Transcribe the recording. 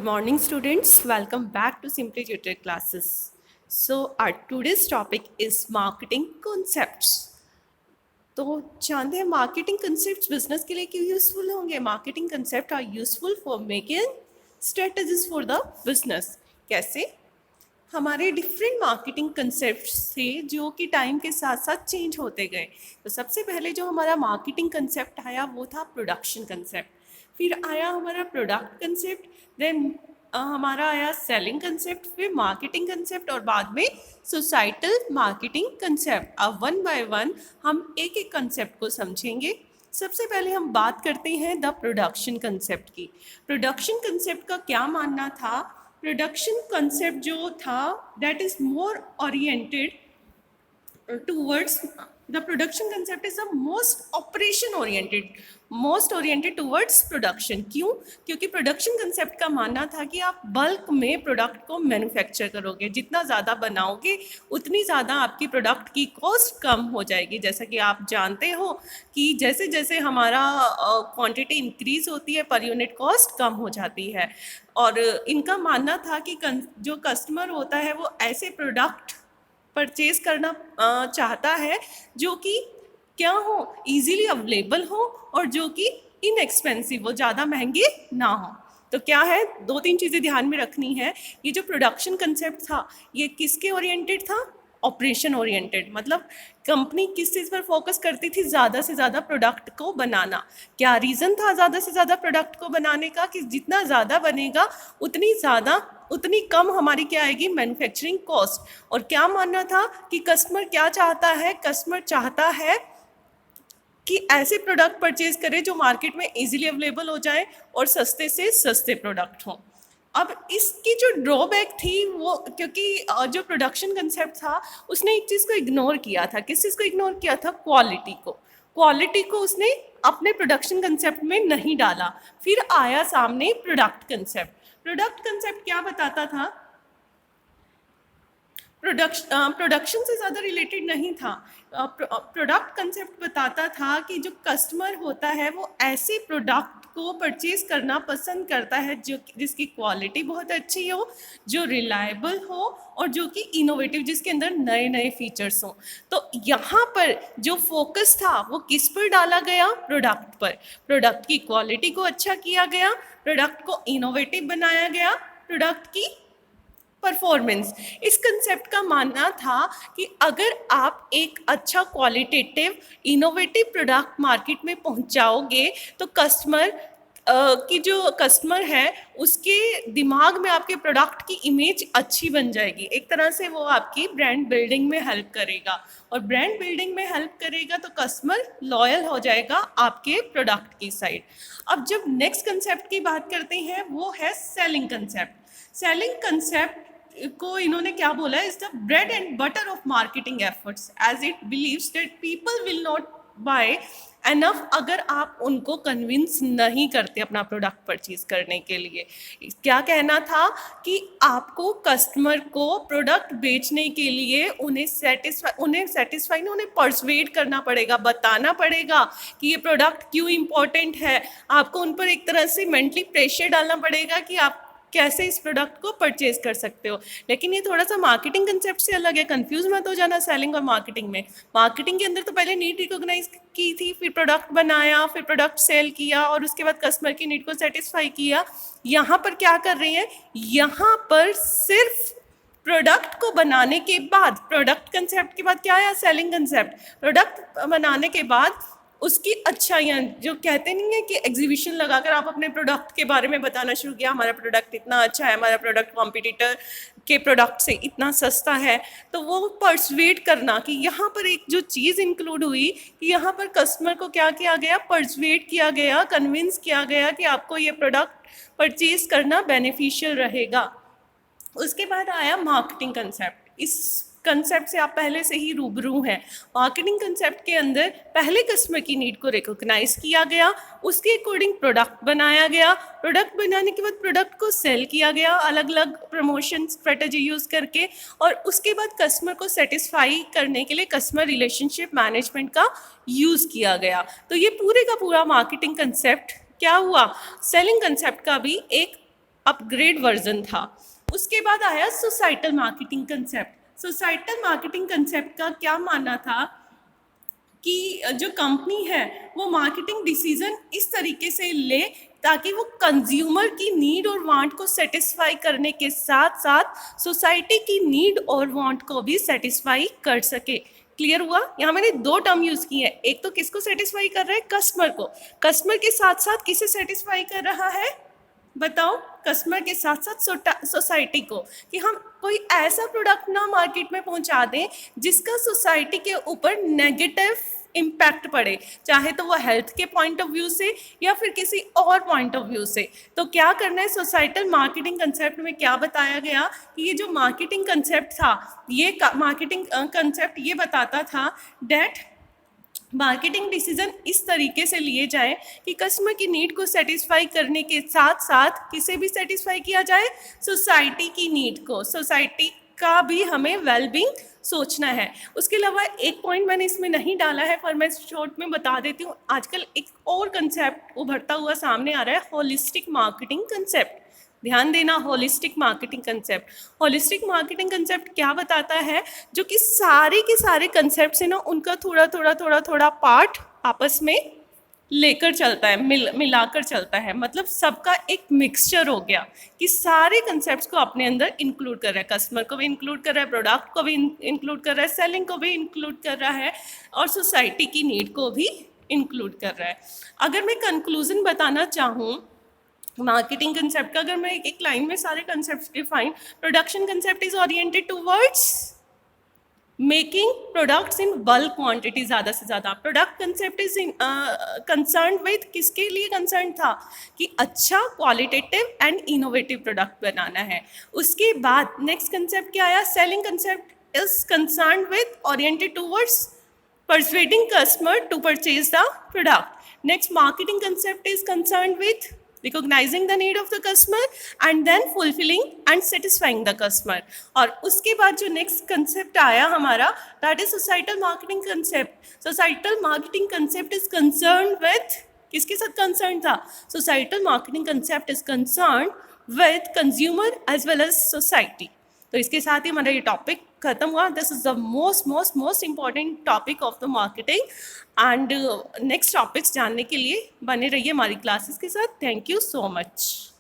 Morning students, welcome back to Simply Tutor classes. So our today's topic is marketing concepts. तो जानते हैं marketing concept business के लिए क्यों यूजफुल होंगे. Marketing concept are useful for making strategies for the business. कैसे? हमारे different marketing concept थे जो कि टाइम के साथ साथ चेंज होते गए. तो सबसे पहले जो हमारा मार्केटिंग कंसेप्ट आया वो था प्रोडक्शन कंसेप्ट. फिर आया हमारा प्रोडक्ट कंसेप्ट, देन हमारा आया सेलिंग कंसेप्ट, फिर मार्केटिंग कंसेप्ट और बाद में सोसाइटल मार्केटिंग कंसेप्ट. अब वन बाय वन हम एक एक कंसेप्ट को समझेंगे. सबसे पहले हम बात करते हैं द प्रोडक्शन कंसेप्ट की. प्रोडक्शन कंसेप्ट का क्या मानना था? प्रोडक्शन कंसेप्ट जो था that is more oriented towards the production concept is the most operation oriented towards production. क्यों? क्योंकि प्रोडक्शन कंसेप्ट का मानना था कि आप बल्क में प्रोडक्ट को मैन्युफैक्चर करोगे. जितना ज़्यादा बनाओगे उतनी ज़्यादा आपकी प्रोडक्ट की कॉस्ट कम हो जाएगी. जैसा कि आप जानते हो कि जैसे जैसे हमारा क्वांटिटी इंक्रीज होती है पर यूनिट कॉस्ट कम हो जाती है. और इनका मानना था कि जो कस्टमर होता है वो ऐसे प्रोडक्ट परचेज करना चाहता है जो कि क्या हो, इजीली अवेलेबल हो और जो कि इनएक्सपेंसिव हो, ज़्यादा महंगे ना हो. तो क्या है, दो तीन चीज़ें ध्यान में रखनी है. ये जो प्रोडक्शन कंसेप्ट था ये किसके ओरिएंटेड था? Operation oriented. मतलब कंपनी किस चीज़ पर फोकस करती थी? ज़्यादा से ज़्यादा प्रोडक्ट को बनाना. क्या रीज़न था ज़्यादा से ज़्यादा प्रोडक्ट को बनाने का? कि जितना ज़्यादा बनेगा उतनी कम हमारी क्या आएगी? Manufacturing cost. और क्या मानना था कि कस्टमर क्या चाहता है? कस्टमर चाहता है कि ऐसे प्रोडक्ट परचेज करें जो मार्केट में इजीली अवेलेबल हो जाए और सस्ते से सस्ते प्रोडक्ट हों. अब इसकी जो ड्रॉबैक थी वो, क्योंकि जो प्रोडक्शन कंसेप्ट था उसने एक चीज़ को इग्नोर किया था. किस चीज़ को इग्नोर किया था? क्वालिटी को उसने अपने प्रोडक्शन कंसेप्ट में नहीं डाला. फिर आया सामने प्रोडक्ट कंसेप्ट क्या बताता था? प्रोडक्शन से ज़्यादा रिलेटेड नहीं था. प्रोडक्ट कंसेप्ट बताता था कि जो कस्टमर होता है वो ऐसे प्रोडक्ट को परचेज करना पसंद करता है जो जिसकी क्वालिटी बहुत अच्छी हो, जो रिलायबल हो और जो कि इनोवेटिव, जिसके अंदर नए नए फीचर्स हों. तो यहाँ पर जो फोकस था वो किस पर डाला गया? प्रोडक्ट पर. प्रोडक्ट की क्वालिटी को अच्छा किया गया, प्रोडक्ट को इनोवेटिव बनाया गया, प्रोडक्ट की परफॉर्मेंस. इस कंसेप्ट का मानना था कि अगर आप एक अच्छा क्वालिटेटिव इनोवेटिव प्रोडक्ट मार्केट में पहुंचाओगे तो कस्टमर है उसके दिमाग में आपके प्रोडक्ट की इमेज अच्छी बन जाएगी. एक तरह से वो आपकी ब्रांड बिल्डिंग में हेल्प करेगा, और ब्रांड बिल्डिंग में हेल्प करेगा तो कस्टमर लॉयल हो जाएगा आपके प्रोडक्ट की साइड. अब जब नेक्स्ट कंसेप्ट की बात करते हैं वो है सेलिंग कंसेप्ट को इन्होंने क्या बोला है? Is the bread and butter of marketing efforts as it believes that people will not buy enough अगर आप उनको कन्विंस नहीं करते अपना प्रोडक्ट परचेज करने के लिए. क्या कहना था? कि आपको कस्टमर को प्रोडक्ट बेचने के लिए उन्हें परसुएड करना पड़ेगा, बताना पड़ेगा कि ये प्रोडक्ट क्यों इम्पोर्टेंट है. आपको उन पर एक तरह से मेंटली प्रेशर डालना पड़ेगा कि आप कैसे इस प्रोडक्ट को परचेज कर सकते हो. लेकिन ये थोड़ा सा मार्केटिंग कंसेप्ट से अलग है. कंफ्यूज मत हो जाना सेलिंग और मार्केटिंग में. मार्केटिंग के अंदर तो पहले नीड रिकॉग्नाइज की थी, फिर प्रोडक्ट बनाया, फिर प्रोडक्ट सेल किया और उसके बाद कस्टमर की नीड को सेटिस्फाई किया. यहाँ पर क्या कर रहे हैं? यहाँ पर सिर्फ प्रोडक्ट को बनाने के बाद, प्रोडक्ट कंसेप्ट के बाद क्या आया? Selling concept. प्रोडक्ट बनाने के बाद उसकी अच्छाइयाँ, जो कहते नहीं है कि एग्जीबिशन लगाकर आप अपने प्रोडक्ट के बारे में बताना शुरू किया, हमारा प्रोडक्ट इतना अच्छा है, हमारा प्रोडक्ट कॉम्पिटिटर के प्रोडक्ट से इतना सस्ता है. तो वो परसुएड करना कि यहाँ पर एक जो चीज़ इंक्लूड हुई कि यहाँ पर कस्टमर को क्या किया गया? परसुएड किया गया, कन्विंस किया गया कि आपको ये प्रोडक्ट परचेज करना बेनिफिशियल रहेगा. उसके बाद आया मार्केटिंग कंसेप्ट. इस कंसेप्ट से आप पहले से ही रूबरू हैं. मार्केटिंग कंसेप्ट के अंदर पहले कस्टमर की नीड को रिकॉग्नाइज किया गया, उसके अकॉर्डिंग प्रोडक्ट बनाया गया, प्रोडक्ट बनाने के बाद प्रोडक्ट को सेल किया गया अलग अलग प्रमोशन स्ट्रेटजी यूज़ करके, और उसके बाद कस्टमर को सेटिस्फाई करने के लिए कस्टमर रिलेशनशिप मैनेजमेंट का यूज़ किया गया. तो ये पूरे का पूरा मार्केटिंग कंसेप्ट क्या हुआ? सेलिंग कंसेप्ट का भी एक अपग्रेड वर्जन था। उसके बाद आया societal marketing concept. Societal marketing concept का क्या मानना था कि जो कंपनी है वो मार्केटिंग डिसीजन इस तरीके से ले ताकि वो कंज्यूमर की नीड और वांट को सेटिस्फाई करने के साथ साथ सोसाइटी की नीड और वांट को भी सेटिस्फाई कर सके। क्लियर हुआ? यहाँ मैंने दो टर्म यूज किए हैं, एक तो किसको सेटिस्फाई कर रहा है, कस्टमर को, कस्टमर के साथ साथ किसे सेटिस्फाई कर रहा है, बताओ, कस्टमर के साथ साथ सोसाइटी को, कि हम कोई ऐसा प्रोडक्ट ना मार्केट में पहुंचा दें जिसका सोसाइटी के ऊपर नेगेटिव इम्पैक्ट पड़े, चाहे तो वो हेल्थ के पॉइंट ऑफ व्यू से या फिर किसी और पॉइंट ऑफ व्यू से। तो क्या करना है, सोसाइटल मार्केटिंग कंसेप्ट में क्या बताया गया कि ये जो मार्केटिंग कंसेप्ट था, ये मार्केटिंग कंसेप्ट ये बताता था डेट मार्केटिंग डिसीजन इस तरीके से लिए जाए कि कस्टमर की नीड को सेटिस्फाई करने के साथ साथ किसे भी सेटिस्फाई किया जाए, सोसाइटी की नीड को, सोसाइटी का भी हमें वेलबींग सोचना है। उसके अलावा एक पॉइंट मैंने इसमें नहीं डाला है पर मैं शॉर्ट में बता देती हूँ। आजकल एक और कंसेप्ट उभरता हुआ सामने आ रहा है, होलिस्टिक मार्केटिंग कंसेप्ट। ध्यान देना, holistic marketing concept. Holistic marketing concept क्या बताता है, जो कि सारे के सारे कंसेप्ट है ना, उनका थोड़ा थोड़ा थोड़ा थोड़ा पार्ट आपस में लेकर चलता है, मिलाकर चलता है, मतलब सबका एक मिक्सचर हो गया कि सारे कंसेप्ट्स को अपने अंदर इंक्लूड कर रहा है, कस्टमर को भी इंक्लूड कर रहा है, प्रोडक्ट को भी इंक्लूड कर रहा है, सेलिंग को भी इंक्लूड कर रहा है और सोसाइटी की नीड को भी इंक्लूड कर रहा है। अगर मैं कंक्लूजन बताना चाहूँ मार्केटिंग कंसेप्ट का, अगर मैं एक लाइन में सारे concept define, production concept is oriented towards making products in bulk quantity, ज़्यादा से ज़्यादा। Product concept is concern with, किसके लिए कंसर्न था कि अच्छा क्वालिटेटिव एंड इनोवेटिव प्रोडक्ट बनाना है। उसके बाद नेक्स्ट कंसेप्ट क्या आया, selling concept is concern with oriented towards persuading customer to purchase the product. Next, marketing concept is concerned with recognizing the need of the customer and then fulfilling and satisfying the customer. और उसके बाद जो next concept आया हमारा, that is societal marketing concept. Societal marketing concept is concerned with, किसके साथ concerned था, societal marketing concept is concerned with consumer as well as society. तो इसके साथ ही हमारा ये टॉपिक खत्म हुआ। This is the most important topic of the marketing and next topics जानने के लिए बने रहिए हमारी क्लासेस के साथ। Thank you so much.